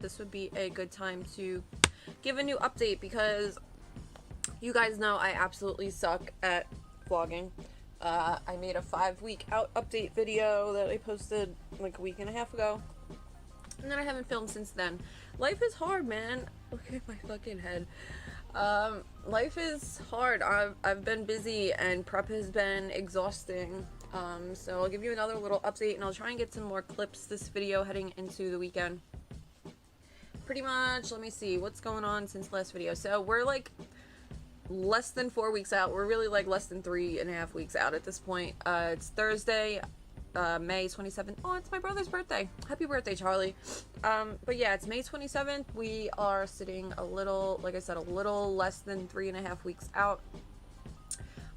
this would be a good time to give a new update because you guys know I absolutely suck at vlogging. I made a 5-week out update video that I posted like a week and a half ago, and then I haven't filmed since then. Life is hard, man. Look at my fucking head. Life is hard. I've been busy and prep has been exhausting. So I'll give you another little update and I'll try and get some more clips this video heading into the weekend. Pretty much, let me see what's going on since last video. So we're like less than 4 weeks out. We're really like less than 3.5 weeks out at this point. It's Thursday, May 27th. Oh, it's my brother's birthday. Happy birthday, Charlie. But yeah, it's May 27th. We are sitting a little, like I said, a little less than 3.5 weeks out.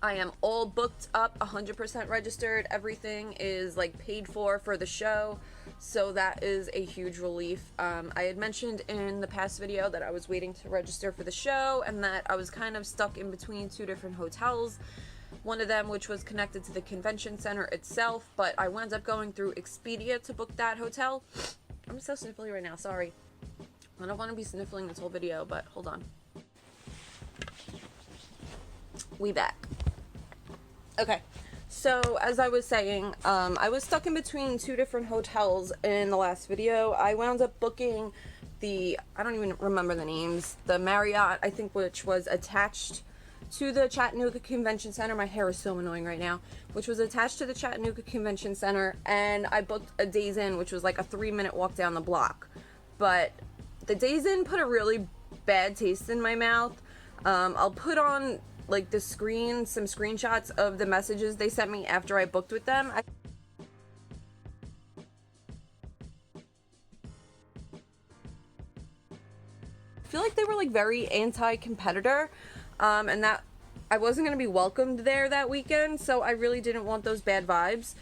I am all booked up, 100% registered. Everything is like paid for the show. So that is a huge relief. I had mentioned in the past video that I was waiting to register for the show and that I was kind of stuck in between 2 different hotels. One of them which was connected to the convention center itself, but I wound up going through Expedia to book that hotel. I'm so sniffly right now, sorry. I don't want to be sniffling this whole video, but hold on. We back. Okay, so as I was saying, I was stuck in between 2 different hotels in the last video. I wound up booking the, I don't even remember the names, the Marriott, I think, which was attached to the Chattanooga Convention Center. My hair is so annoying right now. Which was attached to the Chattanooga Convention Center, and I booked a Days Inn, which was like a 3-minute walk down the block. But the Days Inn put a really bad taste in my mouth. I'll put on like the screen, some screenshots of the messages they sent me after I booked with them. I feel like they were like very anti-competitor, and that I wasn't going to be welcomed there that weekend, so I really didn't want those bad vibes,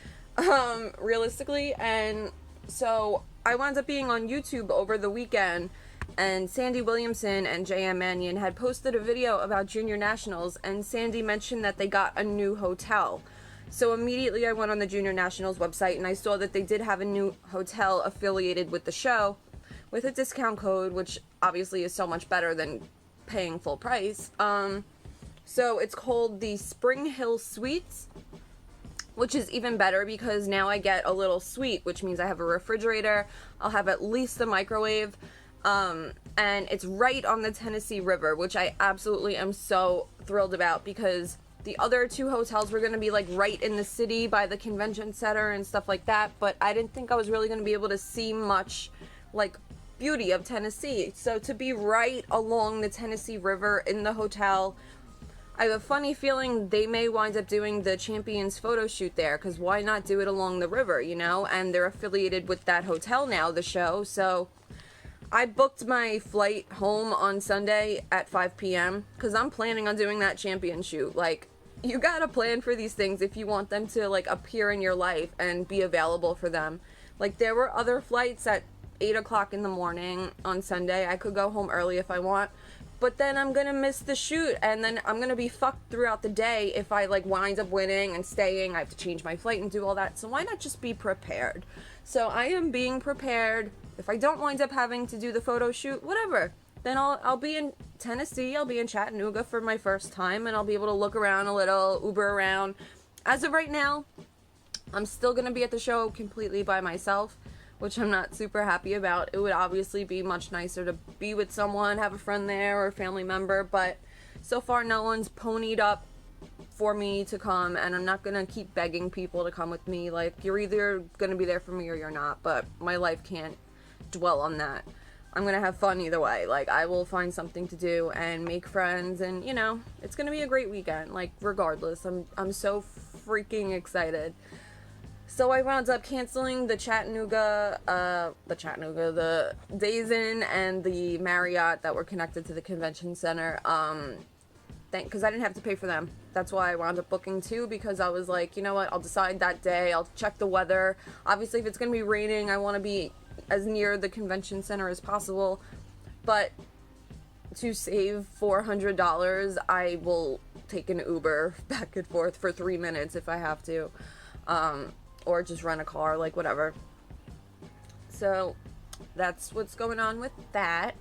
realistically. And so I wound up being on YouTube over the weekend, and Sandy Williamson and JM Mannion had posted a video about Junior Nationals, and Sandy mentioned that they got a new hotel. So immediately I went on the Junior Nationals website and I saw that they did have a new hotel affiliated with the show with a discount code, which obviously is so much better than paying full price. So it's called the Spring Hill Suites, which is even better because now I get a little suite, which means I have a refrigerator, I'll have at least a microwave, and it's right on the Tennessee River, which I absolutely am so thrilled about because the other 2 hotels were going to be like right in the city by the convention center and stuff like that, but I didn't think I was really going to be able to see much like beauty of Tennessee. So to be right along the Tennessee River in the hotel, I have a funny feeling they may wind up doing the Champions photo shoot there, because why not do it along the river, you know? And they're affiliated with that hotel now, the show. So I booked my flight home on Sunday at 5 p.m. because I'm planning on doing that Champion shoot. Like, you gotta plan for these things if you want them to like appear in your life and be available for them. Like, there were other flights at 8 o'clock in the morning on Sunday. I could go home early if I want, but then I'm gonna miss the shoot and then I'm gonna be fucked throughout the day if I like wind up winning and staying. I have to change my flight and do all that, so why not just be prepared? So I am being prepared. If I don't wind up having to do the photo shoot, whatever, then I'll be in Tennessee, I'll be in Chattanooga for my first time, and I'll be able to look around a little, Uber around. As of right now, I'm still gonna be at the show completely by myself, which I'm not super happy about. It would obviously be much nicer to be with someone, have a friend there or a family member, but so far no one's ponied up for me to come, and I'm not gonna keep begging people to come with me. Like, you're either gonna be there for me or you're not, but my life can't dwell on that. I'm gonna have fun either way. Like, I will find something to do and make friends, and you know, it's gonna be a great weekend, like, regardless. I'm so freaking excited. So I wound up canceling the Days Inn and the Marriott that were connected to the convention center, because I didn't have to pay for them. That's why I wound up booking 2, because I was like, you know what, I'll decide that day, I'll check the weather. Obviously, if it's gonna be raining, I want to be as near the convention center as possible, but to save $400, I will take an Uber back and forth for 3 minutes if I have to, or just rent a car, like, whatever. So that's what's going on with that.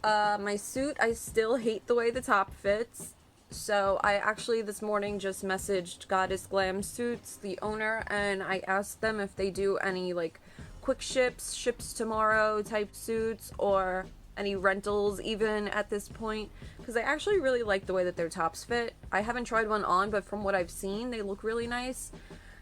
My suit, I still hate the way the top fits. So I actually this morning just messaged Goddess Glam Suits, the owner, and I asked them if they do any like quick ships tomorrow type suits, or any rentals even at this point, because I actually really like the way that their tops fit. I haven't tried one on, but from what I've seen, they look really nice.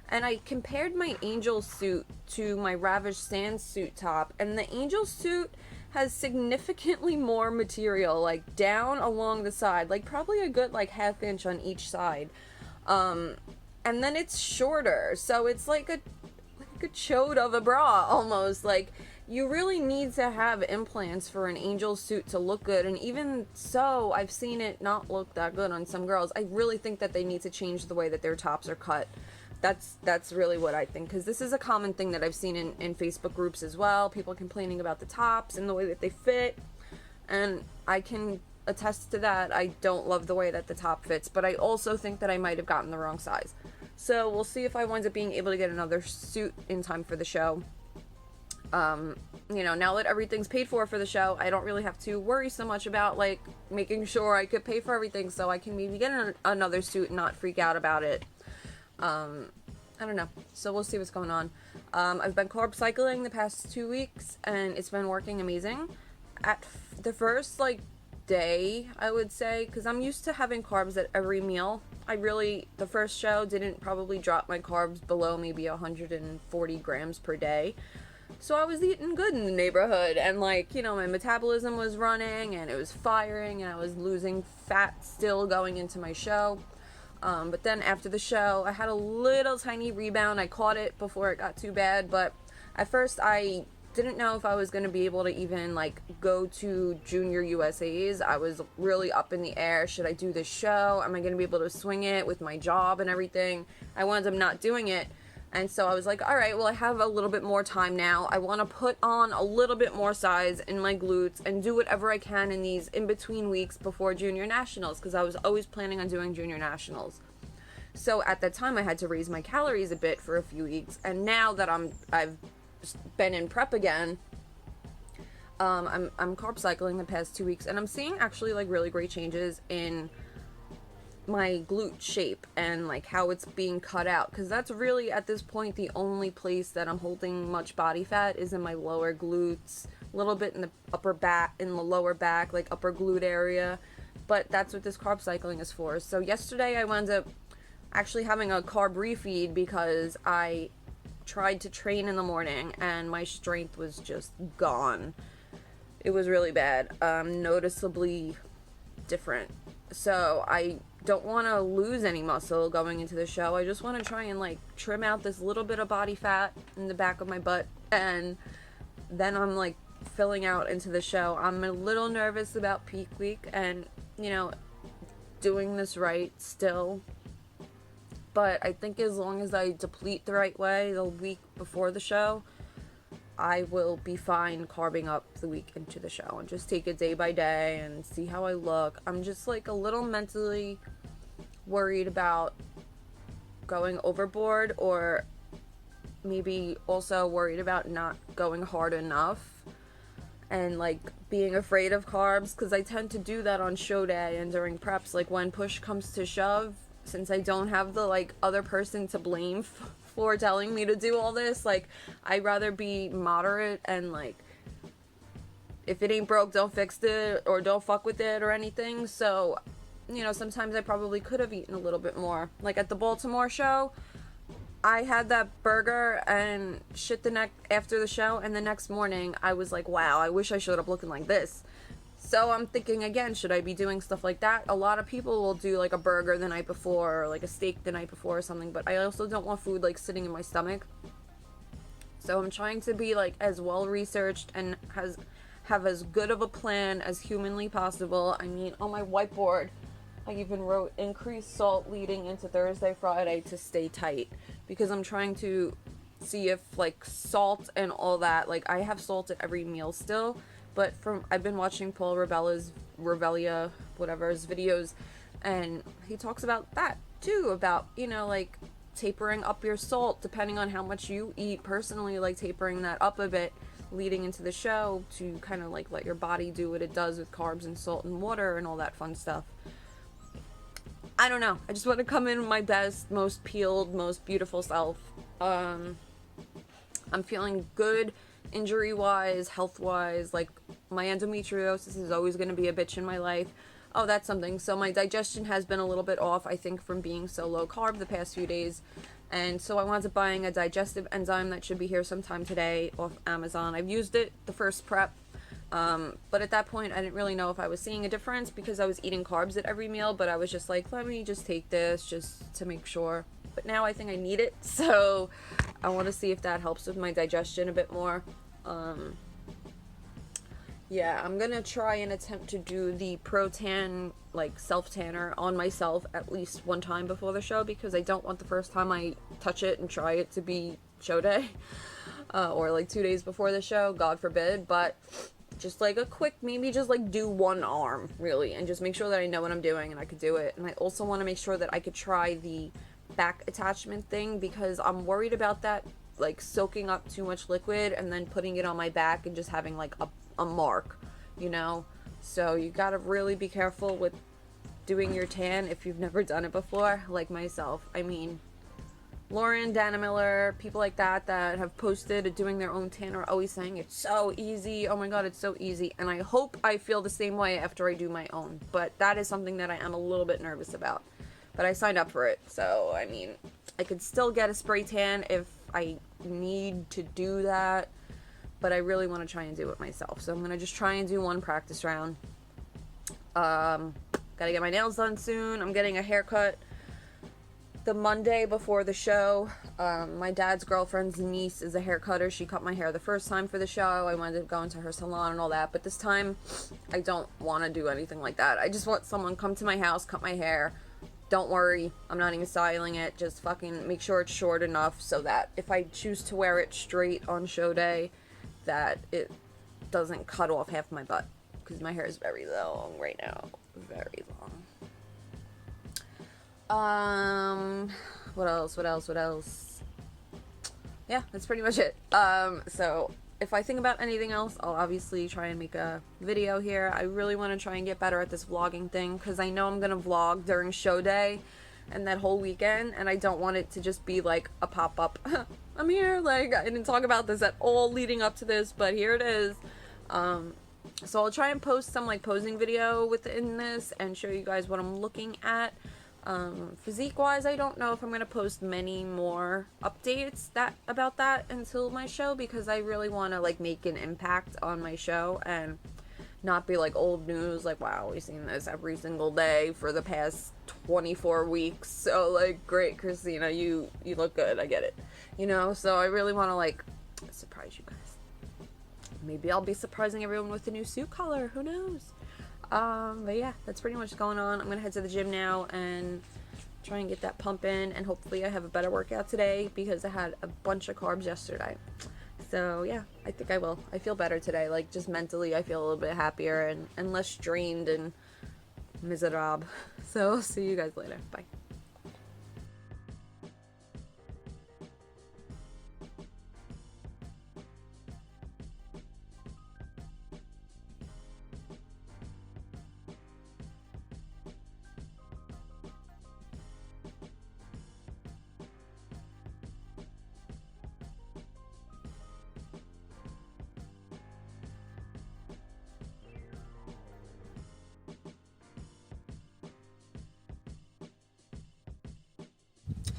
And I compared my Angel suit to my Ravish Sand suit top, and the Angel suit has significantly more material, like down along the side, like probably a good like half-inch on each side. And then it's shorter, so it's like a chode of a bra almost. Like, you really need to have implants for an Angel suit to look good, and even so, I've seen it not look that good on some girls. I really think that they need to change the way that their tops are cut. That's really what I think, because this is a common thing that I've seen in Facebook groups as well, people complaining about the tops and the way that they fit, and I can attest to that. I don't love the way that the top fits, but I also think that I might have gotten the wrong size. So we'll see if I wind up being able to get another suit in time for the show. Now that everything's paid for the show, I don't really have to worry so much about like making sure I could pay for everything, so I can maybe get another suit and not freak out about it. I don't know. So we'll see what's going on. I've been carb cycling the past 2 weeks, and it's been working amazing. At the first like day, I would say, because I'm used to having carbs at every meal. The first show didn't probably drop my carbs below maybe 140 grams per day. So I was eating good in the neighborhood, and like, my metabolism was running and it was firing, and I was losing fat still going into my show. But then after the show, I had a little tiny rebound. I caught it before it got too bad, but at first I didn't know if I was going to be able to even like go to Junior USA's. I was really up in the air. Should I do this show? Am I going to be able to swing it with my job and everything? I wound up not doing it. And so I was like, all right, well, I have a little bit more time now. I want to put on a little bit more size in my glutes and do whatever I can in these in-between weeks before Junior Nationals, because I was always planning on doing Junior Nationals. So at that time, I had to raise my calories a bit for a few weeks. And now that I've been in prep again, I'm carb cycling the past 2 weeks, and I'm seeing actually like really great changes in my glute shape and like how it's being cut out, because that's really at this point the only place that I'm holding much body fat is in my lower glutes, a little bit in the upper back, in the lower back, like upper glute area. But that's what this carb cycling is for. So yesterday I wound up actually having a carb refeed because I tried to train in the morning and my strength was just gone. It was really bad, noticeably different. So I don't want to lose any muscle going into the show. I just want to try and like trim out this little bit of body fat in the back of my butt, and then I'm like filling out into the show. I'm a little nervous about peak week and doing this right still, but I think as long as I deplete the right way the week before the show, I will be fine carbing up the week into the show and just take it day by day and see how I look. I'm just like a little mentally worried about going overboard, or maybe also worried about not going hard enough and like being afraid of carbs, because I tend to do that on show day and during preps. Like when push comes to shove, since I don't have the like other person to blame for telling me to do all this, like I'd rather be moderate and like if it ain't broke, don't fix it, or don't fuck with it or anything. So sometimes I probably could have eaten a little bit more. Like at the Baltimore show, I had that burger and shit after the show, and the next morning I was like, wow, I wish I showed up looking like this. So I'm thinking again, should I be doing stuff like that? A lot of people will do like a burger the night before, or like a steak the night before or something, but I also don't want food like sitting in my stomach. So I'm trying to be like as well researched and have as good of a plan as humanly possible. I mean, on my whiteboard, I even wrote increased salt leading into Thursday, Friday to stay tight, because I'm trying to see if like salt and all that, like I have salt at every meal still, but I've been watching Paul Revella's videos, and he talks about that too, about like tapering up your salt depending on how much you eat personally, like tapering that up a bit leading into the show to kind of like let your body do what it does with carbs and salt and water and all that fun stuff. I don't know. I just want to come in my best, most peeled, most beautiful self. I'm feeling good injury-wise, health-wise. Like, my endometriosis is always going to be a bitch in my life. Oh, that's something. So my digestion has been a little bit off, I think, from being so low carb the past few days. And so I wound up buying a digestive enzyme that should be here sometime today off Amazon. I've used it the first prep. But at that point, I didn't really know if I was seeing a difference because I was eating carbs at every meal. But I was just like, let me just take this just to make sure. But now I think I need it. So I want to see if that helps with my digestion a bit more. Yeah, I'm going to try and attempt to do the Pro Tan, like, self-tanner on myself at least one time before the show, because I don't want the first time I touch it and try it to be show day, or, like, 2 days before the show, God forbid, but just, like, a quick, maybe just, like, do one arm, really, and just make sure that I know what I'm doing and I could do it. And I also want to make sure that I could try the back attachment thing, because I'm worried about that, like, soaking up too much liquid and then putting it on my back and just having, like, a mark, you know. So you gotta really be careful with doing your tan if you've never done it before, like myself. I mean, Lauren, Dana Miller, people like that have posted doing their own tan are always saying it's so easy. Oh my god, it's so easy. And I hope I feel the same way after I do my own, but that is something that I am a little bit nervous about. But I signed up for it, so I mean, I could still get a spray tan if I need to do that, but I really want to try and do it myself. So I'm going to just try and do one practice round. Gotta get my nails done soon. I'm getting a haircut the Monday before the show. My dad's girlfriend's niece is a hair cutter. She cut my hair the first time for the show. I wanted to go into her salon and all that, but this time I don't want to do anything like that. I just want someone come to my house, cut my hair. Don't worry, I'm not even styling it. Just fucking make sure it's short enough so that if I choose to wear it straight on show day, that it doesn't cut off half my butt, because my hair is very long right now. Very long. What else? Yeah, that's pretty much it. So if I think about anything else, I'll obviously try and make a video here. I really want to try and get better at this vlogging thing, because I know I'm gonna vlog during show day and that whole weekend, and I don't want it to just be like a pop-up. I'm here, like, I didn't talk about this at all leading up to this, but here it is. So I'll try and post some, like, posing video within this and show you guys what I'm looking at. Physique-wise, I don't know if I'm going to post many more updates about that until my show, because I really want to, like, make an impact on my show and not be like old news, like, wow, we've seen this every single day for the past 24 weeks, so, like, great, Christina, you look good, I get it, you know. So I really want to, like, surprise you guys. Maybe I'll be surprising everyone with a new suit color, who knows. But yeah, that's pretty much what's going on. I'm gonna head to the gym now and try and get that pump in, and hopefully I have a better workout today, because I had a bunch of carbs yesterday. So yeah, I think I will. I feel better today, like, just mentally I feel a little bit happier and less drained and miserable. So I'll see you guys later. Bye.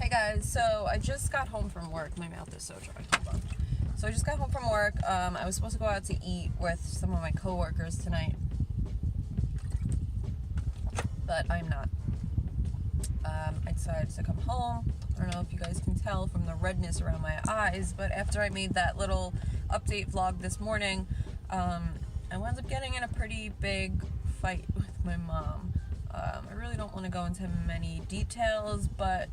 Hey guys, so I just got home from work. My mouth is so dry. Hold on. So I just got home from work. I was supposed to go out to eat with some of my coworkers tonight, but I'm not. I decided to come home. I don't know if you guys can tell from the redness around my eyes, but after I made that little update vlog this morning, I wound up getting in a pretty big fight with my mom. I really don't want to go into many details, but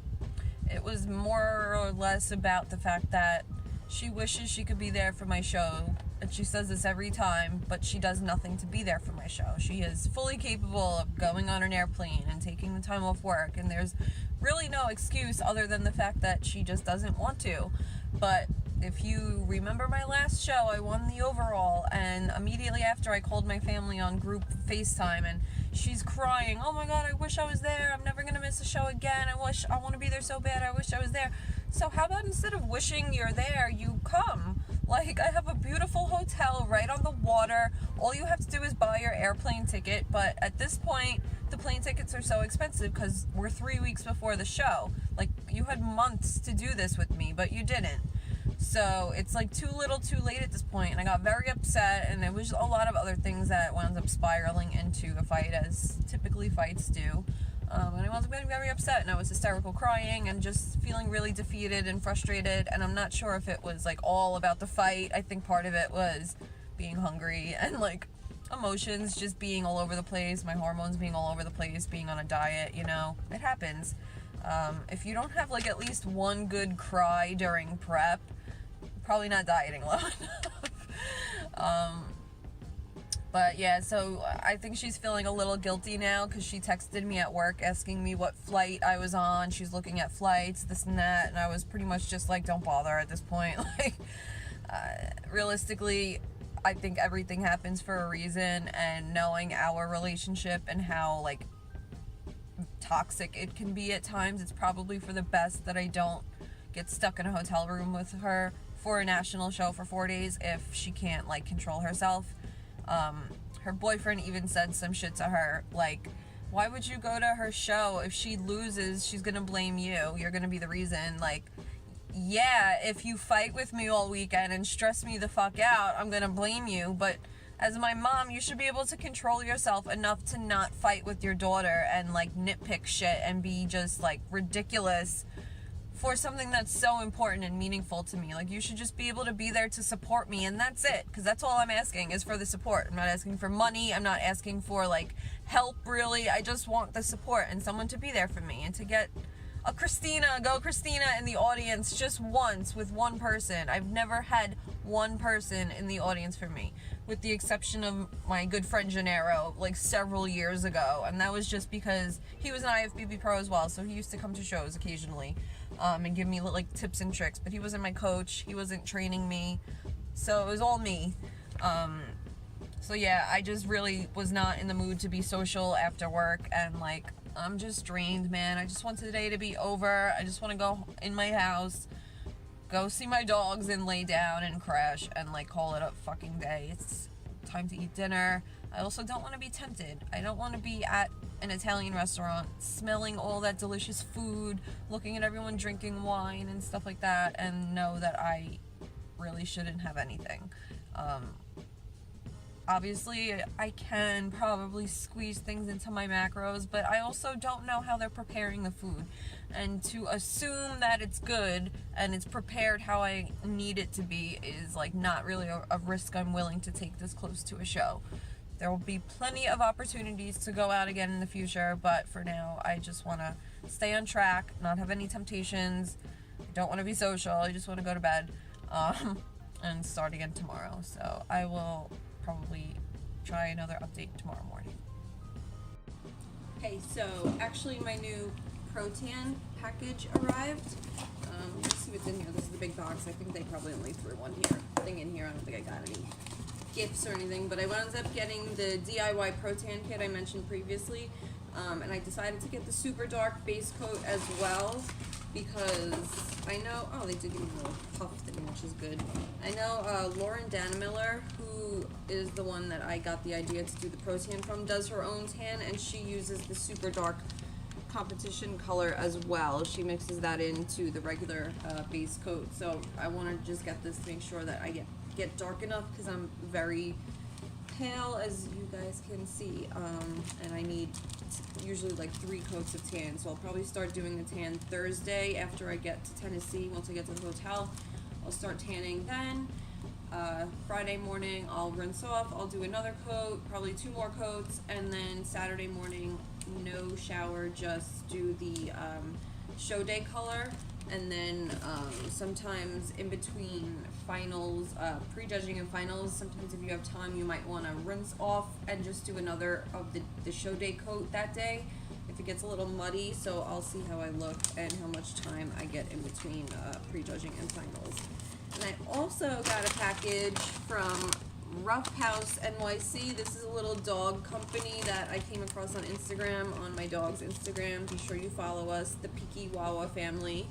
it was more or less about the fact that she wishes she could be there for my show, and she says this every time, but she does nothing to be there for my show. She is fully capable of going on an airplane and taking the time off work, and there's really no excuse other than the fact that she just doesn't want to. But if you remember my last show, I won the overall, and immediately after I called my family on group FaceTime, and she's crying, oh my god, I wish I was there, I'm never gonna miss a show again, I want to be there so bad, I wish I was there. So how about instead of wishing you're there, you come? Like, I have a beautiful hotel right on the water, all you have to do is buy your airplane ticket, but at this point, the plane tickets are so expensive because we're 3 weeks before the show. Like, you had months to do this with me, but you didn't. So it's like too little too late at this point, and I got very upset, and it was a lot of other things that wound up spiraling into a fight, as typically fights do. And I wound up getting very upset, and I was hysterical crying and just feeling really defeated and frustrated, and I'm not sure if it was like all about the fight. I think part of it was being hungry and like emotions just being all over the place, my hormones being all over the place, being on a diet, you know, it happens. If you don't have like at least one good cry during prep, probably not dieting long enough. But yeah, so I think she's feeling a little guilty now because she texted me at work asking me what flight I was on. She's looking at flights, this and that, and I was pretty much just like, don't bother at this point. Like, realistically, I think everything happens for a reason, and knowing our relationship and how like toxic it can be at times, it's probably for the best that I don't get stuck in a hotel room with her for a national show for 4 days if she can't like control herself. Her boyfriend even said some shit to her like, why would you go to her show? If she loses, she's gonna blame you, you're gonna be the reason. Like, yeah, if you fight with me all weekend and stress me the fuck out, I'm gonna blame you, but as my mom, you should be able to control yourself enough to not fight with your daughter and like nitpick shit and be just like ridiculous for something that's so important and meaningful to me. Like, you should just be able to be there to support me, and that's it, because that's all I'm asking is for the support. I'm not asking for money, I'm not asking for like help really, I just want the support and someone to be there for me, and to get a Christina in the audience just once with one person. I've never had one person in the audience for me, with the exception of my good friend Gennaro, like several years ago, and that was just because he was an IFBB Pro as well, so he used to come to shows occasionally, and give me like tips and tricks, but he wasn't my coach, he wasn't training me, so it was all me. So yeah, I just really was not in the mood to be social after work, and like, I'm just drained, man. I just want today to be over. I just want to go in my house, go see my dogs, and lay down and crash and like call it a fucking day. It's time to eat dinner. I also don't want to be tempted. I don't want to be at an Italian restaurant smelling all that delicious food, looking at everyone drinking wine and stuff like that, and know that I really shouldn't have anything. Obviously, I can probably squeeze things into my macros, but I also don't know how they're preparing the food. And to assume that it's good and it's prepared how I need it to be is like not really a risk I'm willing to take this close to a show. There will be plenty of opportunities to go out again in the future, but for now, I just want to stay on track, not have any temptations. I don't want to be social. I just want to go to bed, and start again tomorrow. So I will probably try another update tomorrow morning. Okay, so actually my new Protan package arrived. Let's see what's in here. This is the big box. I think they probably only threw one thing in here. I don't think I got any gifts or anything, but I wound up getting the DIY Protan kit I mentioned previously, and I decided to get the super dark base coat as well, because I know, oh, they did give me a little puff thing, which is good. I know Lauren Dannemiller, who is the one that I got the idea to do the Protan from, does her own tan, and she uses the super dark competition color as well. She mixes that into the regular base coat, so I want to just get this to make sure that I get dark enough, because I'm very pale, as you guys can see, and I need usually like 3 coats of tan, so I'll probably start doing the tan Thursday after I get to Tennessee. Once I get to the hotel, I'll start tanning then. Friday morning I'll rinse off, I'll do another coat, probably 2 more coats, and then Saturday morning, no shower, just do the show day color. And then sometimes in between finals, prejudging and finals, sometimes if you have time, you might want to rinse off and just do another of the show day coat that day if it gets a little muddy. So I'll see how I look and how much time I get in between prejudging and finals. And I also got a package from Rough House NYC. This is a little dog company that I came across on Instagram, on my dog's Instagram. Be sure you follow us, the Peaky Wawa family.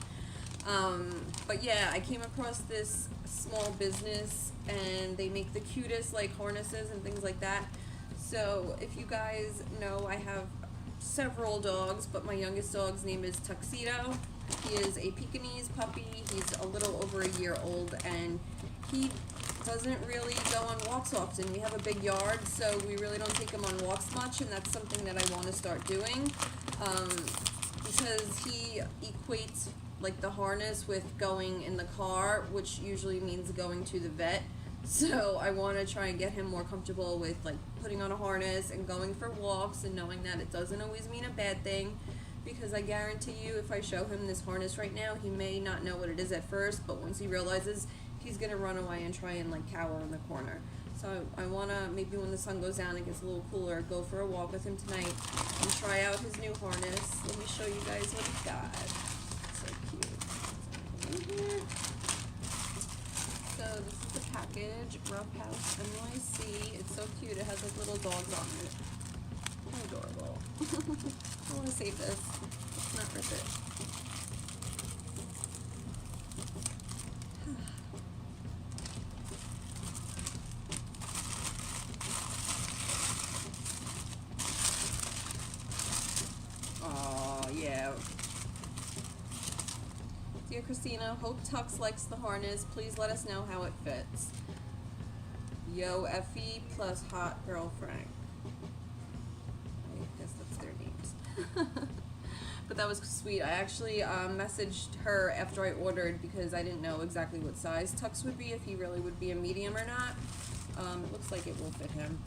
But yeah, I came across this small business and they make the cutest like harnesses and things like that. So if you guys know, I have several dogs, but my youngest dog's name is Tuxedo. He is a Pekingese puppy. He's a little over a year old, and he doesn't really go on walks often. We have a big yard, so we really don't take him on walks much, and that's something that I want to start doing, because he equates like the harness with going in the car, which usually means going to the vet. So I want to try and get him more comfortable with like putting on a harness and going for walks, and knowing that it doesn't always mean a bad thing, because I guarantee you if I show him this harness right now, he may not know what it is at first, but once he realizes, he's going to run away and try and like cower in the corner. So I want to, maybe when the sun goes down and gets a little cooler, go for a walk with him tonight and try out his new harness. Let me show you guys what he's got. So cute. Right here. So this is the package, Rough House NYC. It's so cute. It has like little dogs on it. How adorable. I want to save this. Let's not rip it. Oh, yeah. Dear Christina, hope Tux likes the harness. Please let us know how it fits. Yo, Effie plus Hot Girl Frank. I guess that's their names. But that was sweet. I actually messaged her after I ordered because I didn't know exactly what size Tux would be, if he really would be a medium or not. It looks like it will fit him.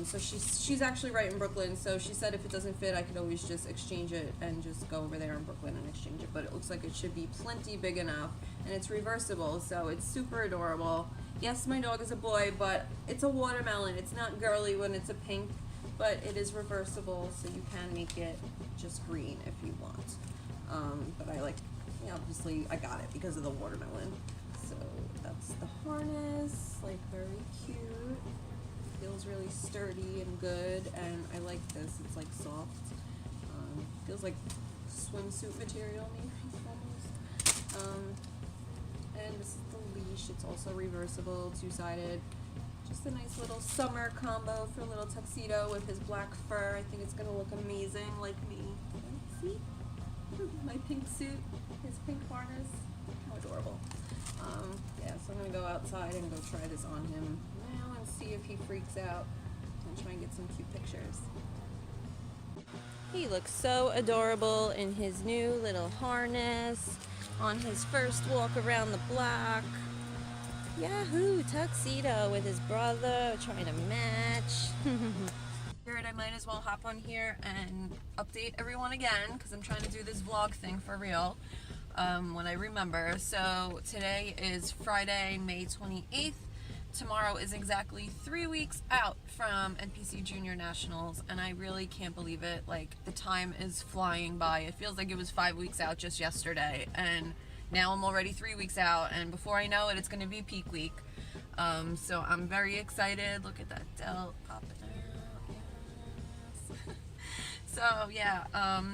So she's actually right in Brooklyn, so she said if it doesn't fit, I could always just exchange it and just go over there in Brooklyn and exchange it. But it looks like it should be plenty big enough, and it's reversible, so it's super adorable. Yes, my dog is a boy, but it's a watermelon. It's not girly when it's a pink, but it is reversible, so you can make it just green if you want. But I like, obviously I got it because of the watermelon. So that's the harness, like very cute. Feels really sturdy and good, and I like this. It's like soft. Feels like swimsuit material, maybe almost. And this is the leash. It's also reversible, two-sided. Just a nice little summer combo for little Tuxedo with his black fur. I think it's gonna look amazing, like me. See? My pink suit, his pink harness. How adorable. Yeah, so I'm gonna go outside and go try this on him now and see if he freaks out and try and get some cute pictures. He looks so adorable in his new little harness on his first walk around the block. Yahoo! Tuxedo with his brother trying to match. Figured I might as well hop on here and update everyone again, because I'm trying to do this vlog thing for real. When I remember. So today is Friday, May 28th. Tomorrow is exactly 3 weeks out from NPC Junior Nationals, and I really can't believe it. Like, the time is flying by. It feels like it was 5 weeks out just yesterday, and now I'm already 3 weeks out, and before I know it, it's going to be peak week. So I'm very excited. Look at that delt popping out. Yes. So yeah,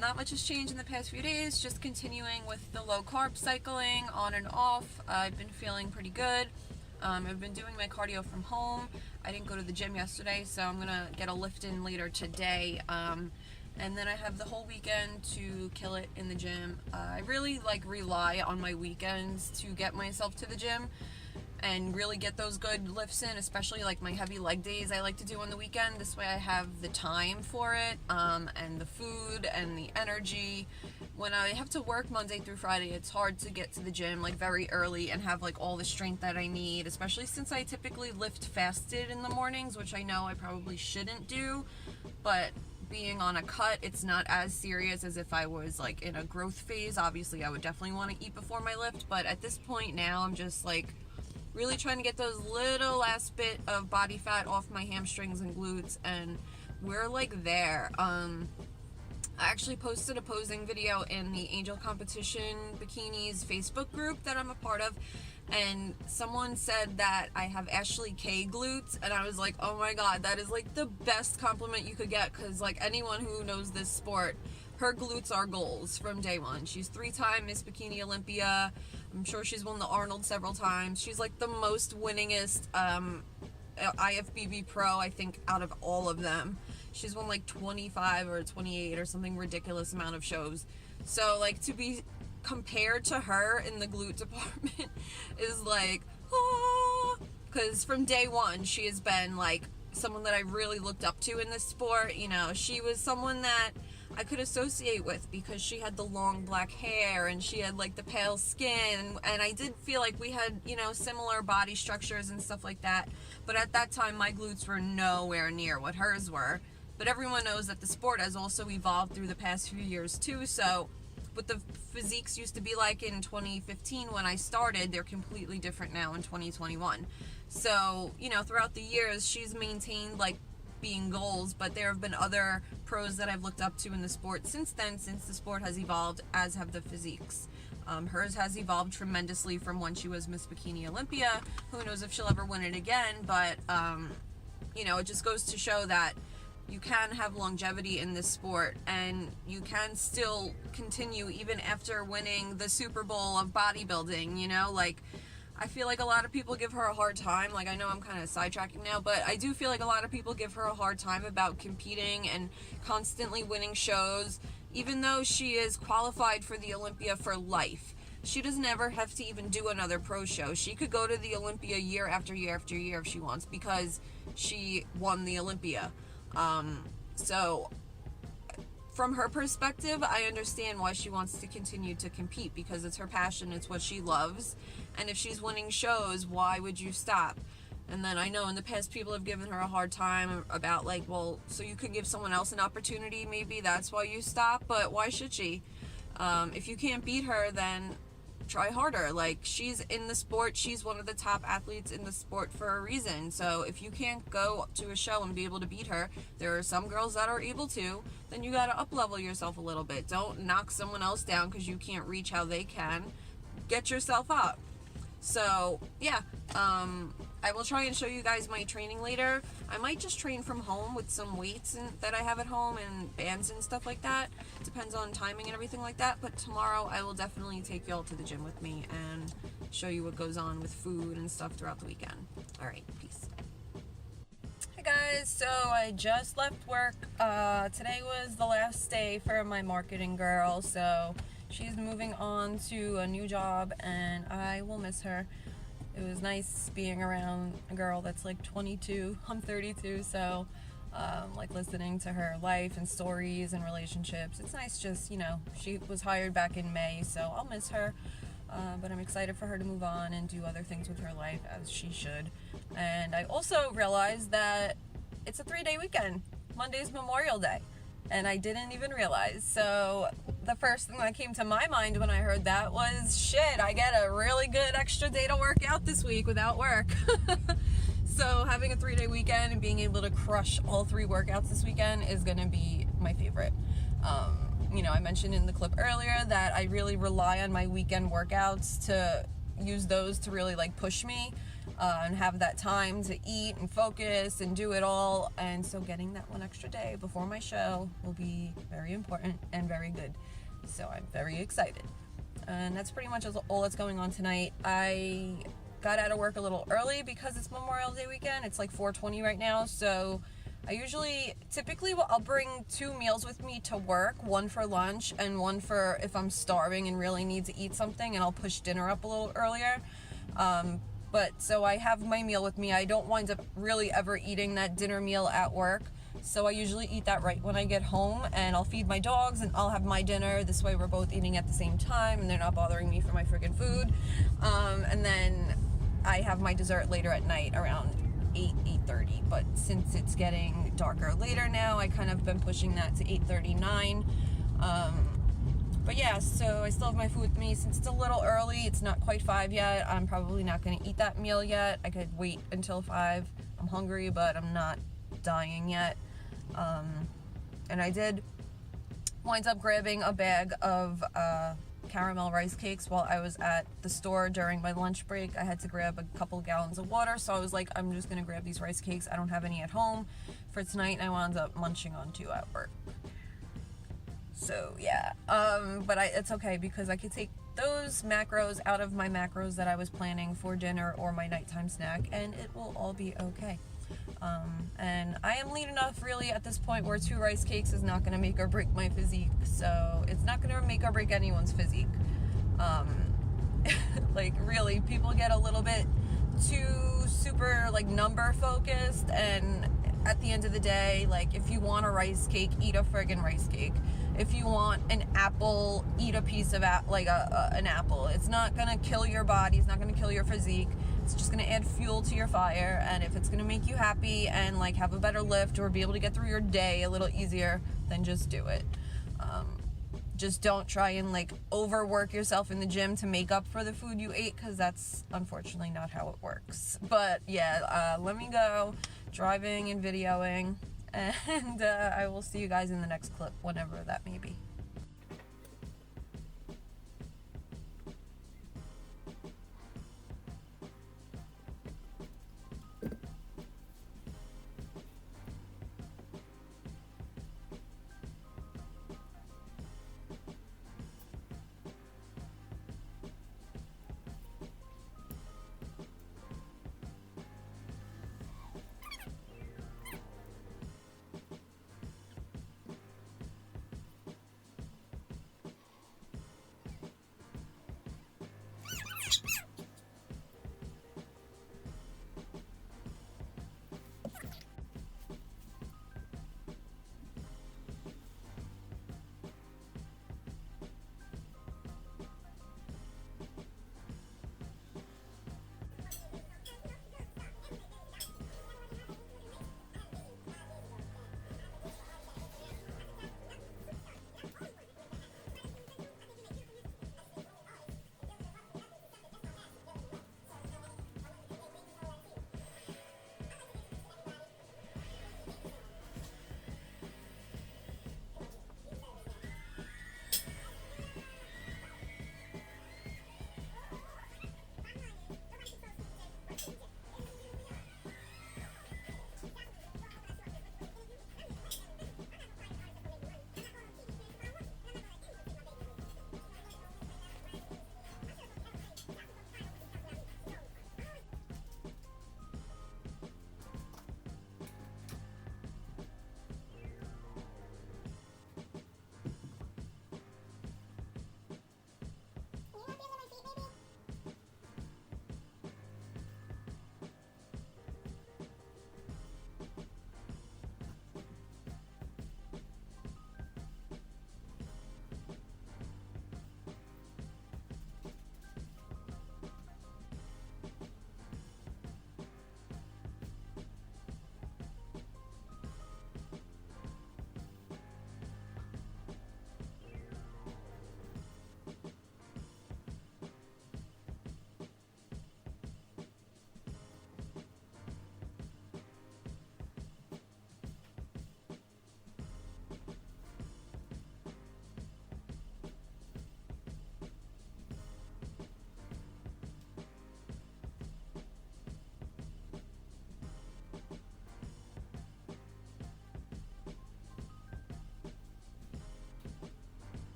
not much has changed in the past few days, just continuing with the low carb cycling on and off. I've been feeling pretty good. I've been doing my cardio from home. I didn't go to the gym yesterday, so I'm gonna get a lift in later today. And then I have the whole weekend to kill it in the gym. I really rely on my weekends to get myself to the gym and really get those good lifts in, especially like my heavy leg days I like to do on the weekend. This way I have the time for it, and the food and the energy. When I have to work Monday through Friday, it's hard to get to the gym like very early and have like all the strength that I need, especially since I typically lift fasted in the mornings, which I know I probably shouldn't do, but being on a cut, it's not as serious as if I was like in a growth phase. Obviously I would definitely want to eat before my lift, but at this point now I'm just like really trying to get those little last bit of body fat off my hamstrings and glutes, and we're like there. I actually posted a posing video in the Angel Competition Bikinis Facebook group that I'm a part of, and someone said that I have Ashley K glutes, and I was like, oh my god, that is like the best compliment you could get, because like anyone who knows this sport, her glutes are goals from day one. She's 3-time Miss Bikini Olympia. I'm sure she's won the Arnold several times. She's like the most winningest IFBB Pro, I think, out of all of them. She's won like 25 or 28 or something ridiculous amount of shows. So like to be compared to her in the glute department is like, because from day one she has been like someone that I really looked up to in this sport. You know, she was someone that I could associate with because she had the long black hair and she had like the pale skin, and I did feel like we had, you know, similar body structures and stuff like that. But at that time my glutes were nowhere near what hers were. But everyone knows that the sport has also evolved through the past few years too, so what the physiques used to be like in 2015 when I started, they're completely different now in 2021. So, you know, throughout the years she's maintained like being goals, but there have been other pros that I've looked up to in the sport since then, since the sport has evolved, as have the physiques. Hers has evolved tremendously from when she was Miss Bikini Olympia. Who knows if she'll ever win it again, but you know, it just goes to show that you can have longevity in this sport, and you can still continue even after winning the Super Bowl of bodybuilding. You know, like, I feel like a lot of people give her a hard time. Like, I know I'm kind of sidetracking now, but I do feel like a lot of people give her a hard time about competing and constantly winning shows, even though she is qualified for the Olympia for life. She doesn't ever have to even do another pro show. She could go to the Olympia year after year after year if she wants, because she won the Olympia. So from her perspective, I understand why she wants to continue to compete, because it's her passion, it's what she loves, and if she's winning shows, why would you stop? And then I know in the past people have given her a hard time about like, well, so you could give someone else an opportunity, maybe that's why you stop, but why should she? If you can't beat her, then try harder. Like, she's in the sport, she's one of the top athletes in the sport for a reason. So if you can't go to a show and be able to beat her, there are some girls that are able to, then you gotta up level yourself a little bit. Don't knock someone else down because you can't reach how they can. Get yourself up. So yeah, I will try and show you guys my training later. I might just train from home with some weights that I have at home and bands and stuff like that. Depends on timing and everything like that. But tomorrow I will definitely take y'all to the gym with me and show you what goes on with food and stuff throughout the weekend. Alright, peace. Hey guys, so I just left work. Today was the last day for my marketing girl, so she's moving on to a new job and I will miss her. It was nice being around a girl that's like 22. I'm 32, so like listening to her life and stories and relationships. It's nice just, you know, she was hired back in May, so I'll miss her. But I'm excited for her to move on and do other things with her life, as she should. And I also realized that it's a 3-day weekend. Monday's Memorial Day. And I didn't even realize. So the first thing that came to my mind when I heard that was, shit, I get a really good extra day to work out this week without work. So having a 3-day weekend and being able to crush all 3 workouts this weekend is going to be my favorite. You know, I mentioned in the clip earlier that I really rely on my weekend workouts to use those to really like push me and have that time to eat and focus and do it all. And so getting that one extra day before my show will be very important and very good. So I'm very excited. And that's pretty much all that's going on tonight. I got out of work a little early because it's Memorial Day weekend. It's like 4:20 right now, so I typically I'll bring 2 meals with me to work, one for lunch and one for if I'm starving and really need to eat something, and I'll push dinner up a little earlier. But so I have my meal with me. I don't wind up really ever eating that dinner meal at work. So I usually eat that right when I get home, and I'll feed my dogs and I'll have my dinner. This way we're both eating at the same time and they're not bothering me for my friggin' food. And then I have my dessert later at night around 8:30, but since it's getting darker later now, I kind of been pushing that to 8:39. But yeah, so I still have my food with me. Since it's a little early, it's not quite 5 yet, I'm probably not going to eat that meal yet. I could wait until 5. I'm hungry, but I'm not dying yet. And I did wind up grabbing a bag of caramel rice cakes while I was at the store during my lunch break. I had to grab a couple gallons of water, so I was like, I'm just gonna grab these rice cakes. I don't have any at home for tonight, and I wound up munching on 2 at work. So yeah, but it's okay because I could take those macros out of my macros that I was planning for dinner or my nighttime snack, and it will all be okay. And I am lean enough really at this point where 2 rice cakes is not going to make or break my physique, so it's not going to make or break anyone's physique. Like really, people get a little bit too super like number focused, and at the end of the day, like, if you want a rice cake, eat a friggin' rice cake. If you want an apple, eat a piece of an apple. It's not gonna kill your body. It's not gonna kill your physique. It's just gonna add fuel to your fire. And if it's gonna make you happy and like have a better lift or be able to get through your day a little easier, then just do it. Just don't try and like overwork yourself in the gym to make up for the food you ate, because that's unfortunately not how it works. But yeah, let me go driving and videoing, and I will see you guys in the next clip, whenever that may be.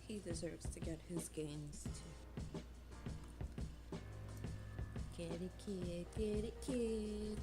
He deserves to get his gains too. Get it, kid, get it, kid.